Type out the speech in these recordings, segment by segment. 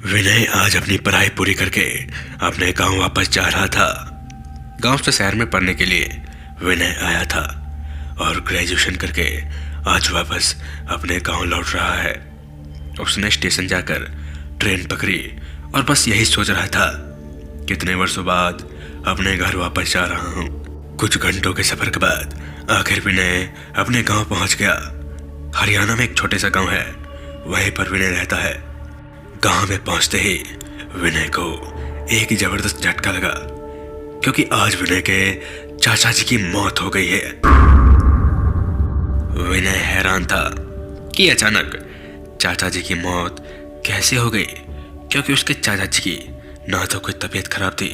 विनय आज अपनी पढ़ाई पूरी करके अपने गांव वापस जा रहा था। गांव से शहर में पढ़ने के लिए विनय आया था और ग्रेजुएशन करके आज वापस अपने गांव लौट रहा है। उसने स्टेशन जाकर ट्रेन पकड़ी और बस यही सोच रहा था, कितने वर्षों बाद अपने घर वापस जा रहा हूँ। कुछ घंटों के सफर के बाद आखिर विनय अपने गांव पहुंच गया। हरियाणा में एक छोटे सा गांव है, वहीं पर विनय रहता है। गांव में पहुंचते ही विनय को एक जबरदस्त झटका लगा, क्योंकि आज विनय के चाचा जी की मौत हो गई है। विनय हैरान था कि अचानक चाचा जी की मौत कैसे हो गई, क्योंकि उसके चाचा जी की ना तो कोई तबीयत खराब थी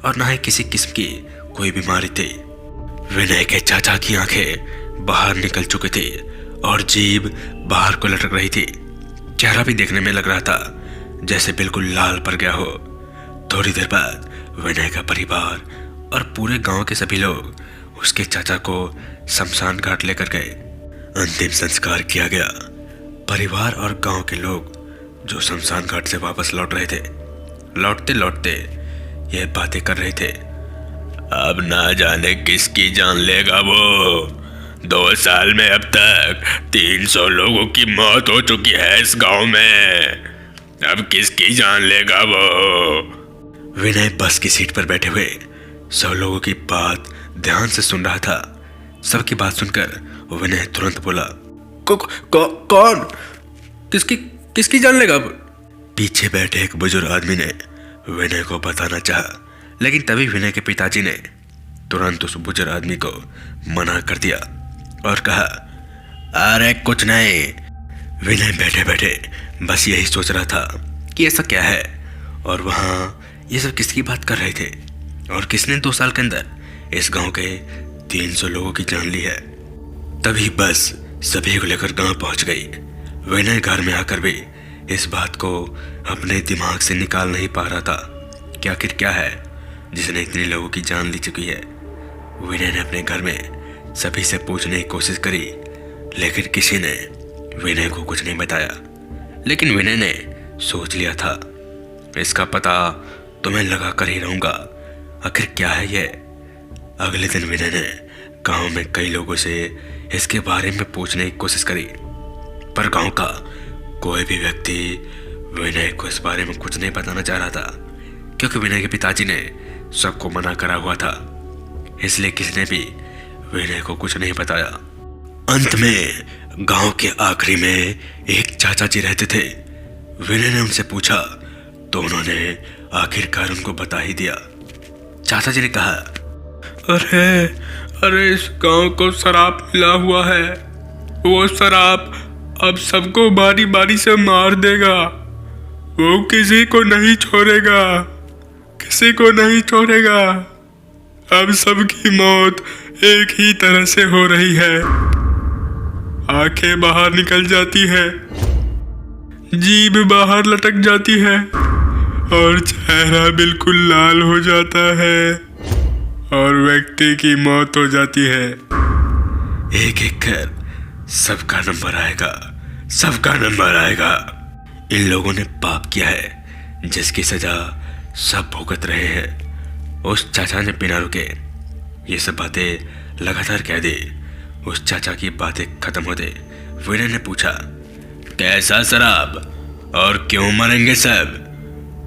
और ना ही किसी किस्म की कोई बीमारी थी। विनय के चाचा की आंखें बाहर निकल चुकी थी और जीभ बाहर को लटक रही थी। चेहरा भी देखने में लग रहा था जैसे बिल्कुल लाल पड़ गया हो। थोड़ी देर बाद विनय का परिवार और पूरे गांव के सभी लोग उसके चाचा को शमशान घाट लेकर गए। अंतिम संस्कार किया गया। परिवार और गांव के लोग जो शमशान घाट से वापस लौट रहे थे, लौटते लौटते ये बातें कर रहे थे, अब ना जाने किसकी जान लेगा वो। 2 साल में अब तक 300 लोगों की मौत हो चुकी है इस गांव में, अब किसकी जान लेगा वो। विनय बस की सीट पर बैठे हुए 100 लोगों की बात ध्यान से सुन रहा था। सबकी बात सुनकर विनय तुरंत बोला, कौन किसकी जान लेगा अब? पीछे बैठे एक बुजुर्ग आदमी ने विनय को बताना चाहा, लेकिन तभी विनय के पिताजी ने तुरंत उस बुजुर्ग आदमी को मना कर दिया और कहा, अरे कुछ नहीं। विनय बैठे बैठे बस यही सोच रहा था कि ऐसा क्या है और वहाँ ये सब किसकी बात कर रहे थे और किसने 2 साल के अंदर इस गांव के 300 लोगों की जान ली है। तभी बस सभी को लेकर गांव पहुंच गई। विनय घर में आकर भी इस बात को अपने दिमाग से निकाल नहीं पा रहा था कि आखिर क्या है जिसने इतने लोगों की जान ली चुकी है। विनय ने अपने घर में सभी से पूछने की कोशिश करी, लेकिन किसी ने विनय को कुछ नहीं बताया। लेकिन विनय ने सोच लिया था, इसका पता तो मैं लगा कर ही रहूंगा, आखिर क्या है ये। अगले दिन विनय ने गांव में कई लोगों से इसके बारे में पूछने की कोशिश करी, पर गांव का कोई भी व्यक्ति विनय को इस बारे में कुछ नहीं बताना चाह रहा था, क्योंकि विनय के पिताजी ने सबको मना करा हुआ था। इसलिए किसी ने भी विनय को कुछ नहीं बताया। अंत में गांव के आखिरी में एक चाचा जी रहते थे। विनय ने उनसे पूछा तो उन्होंने आखिरकार उनको बता ही दिया। चाचा जी ने कहा, अरे इस गांव को शराब मिला हुआ है, वो शराब अब सबको बारी बारी से मार देगा, वो किसी को नहीं छोड़ेगा। अब सबकी मौत एक ही तरह से हो रही है, आंखें बाहर निकल जाती है, जीभ बाहर लटक जाती है और चेहरा बिल्कुल लाल हो जाता है और व्यक्ति की मौत हो जाती है। एक एक कर सबका नंबर आएगा। इन लोगों ने पाप किया है जिसकी सजा सब भुगत रहे हैं। उस चाचा ने बिना रुके ये सब बातें लगातार कह दी। उस चाचा की बातें खत्म होते विनय ने पूछा, कैसा शराब और क्यों मरेंगे सब?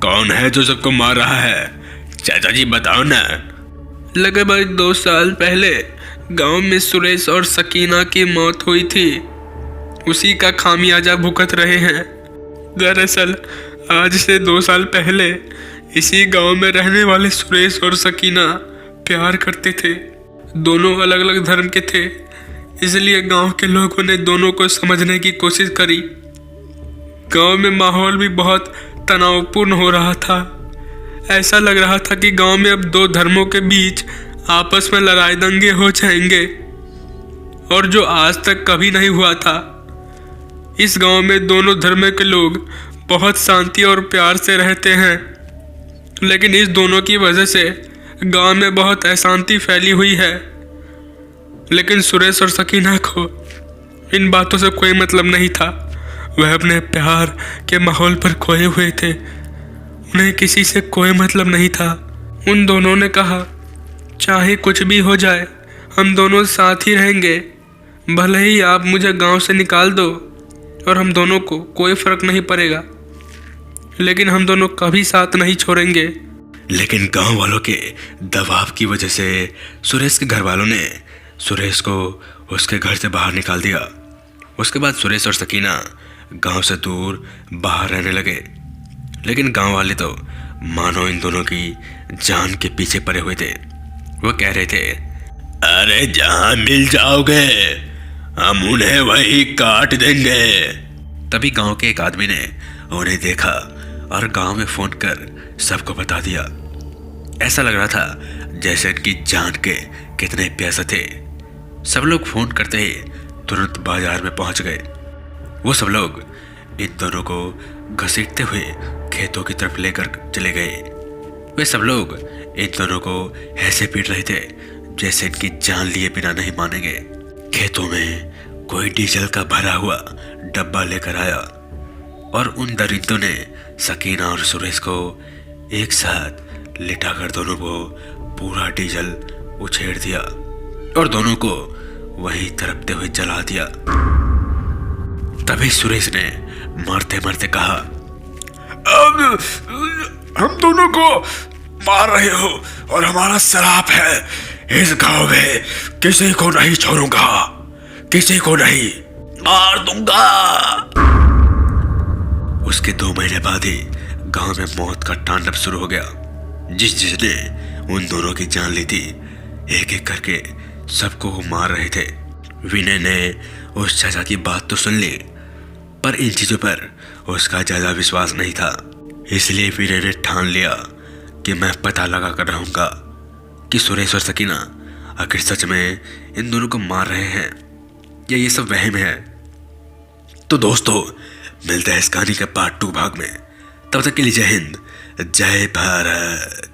कौन है जो सबको मार रहा है? चाचा जी बताओ ना। लगभग 2 साल पहले गांव में सुरेश और सकीना की मौत हुई थी, उसी का खामियाजा भुगत रहे हैं। दरअसल आज से 2 साल पहले इसी गांव में रहने वाले सुरेश और सकीना प्यार करते थे। दोनों अलग अलग धर्म के थे, इसलिए गांव के लोगों ने दोनों को समझने की कोशिश करी। गांव में माहौल भी बहुत तनावपूर्ण हो रहा था। ऐसा लग रहा था कि गांव में अब 2 धर्मों के बीच आपस में लड़ाई दंगे हो जाएंगे, और जो आज तक कभी नहीं हुआ था। इस गांव में दोनों धर्म के लोग बहुत शांति और प्यार से रहते हैं, लेकिन इस दोनों की वजह से गांव में बहुत अशांति फैली हुई है। लेकिन सुरेश और सकीना को इन बातों से कोई मतलब नहीं था। वह अपने प्यार के माहौल पर खोए हुए थे। उन्हें किसी से कोई मतलब नहीं था। उन दोनों ने कहा, चाहे कुछ भी हो जाए हम दोनों साथ ही रहेंगे। भले ही आप मुझे गांव से निकाल दो और हम दोनों को कोई फर्क नहीं पड़ेगा, लेकिन हम दोनों कभी साथ नहीं छोड़ेंगे। लेकिन गांव वालों के दबाव की वजह से सुरेश के घर वालों ने सुरेश को उसके घर से बाहर निकाल दिया। उसके बाद सुरेश और सकीना गांव से दूर बाहर रहने लगे। लेकिन गांव वाले तो मानो इन दोनों की जान के पीछे पड़े हुए थे। वो कह रहे थे, अरे जहां मिल जाओगे हम उन्हें वही काट देंगे। तभी गांव के एक आदमी ने उन्हें देखा और गांव में फोन कर सबको बता दिया। ऐसा लग रहा था जैसे इनकी जान के कितने प्यासे थे। सब लोग फोन करते ही तुरंत बाजार में पहुंच गए। वो सब लोग इन दोनों को घसीटते हुए खेतों की तरफ लेकर चले गए। वे सब लोग इन दोनों को ऐसे पीट रहे थे जैसे इनकी जान लिए बिना नहीं मानेंगे। खेतों में कोई डीजल का भरा हुआ डब्बा लेकर आया और उन दरिंदों ने सकीना और सुरेश को एक साथ लिटाकर दोनों को पूरा डीजल उछेड़ दिया और दोनों को वहीं तड़पते हुए जला दिया। तभी सुरेश ने मरते मरते कहा, अब हम दोनों को मार रहे हो और हमारा श्राप है, इस गांव में किसी को नहीं छोड़ूंगा, किसी को नहीं, मार दूंगा। उसके 2 महीने बाद ही गांव में मौत का तांडव शुरू हो गया। जिसने उन दोनों की जान ली थी, एक एक करके सबको वो मार रहे थे। विनय ने उस चाचा की बात तो सुन ली, पर इन चीजों पर उसका ज्यादा विश्वास नहीं था। इसलिए विनय ने ठान लिया कि मैं पता लगा कर रहूंगा कि सुरेश और सकीना आखिर सच में इन दोनों को मार रहे हैं या ये सब वहम है। तो दोस्तों, मिलते हैं इस कहानी के पार्ट 2 भाग में। तब तक के लिए जय हिंद, जय भारत।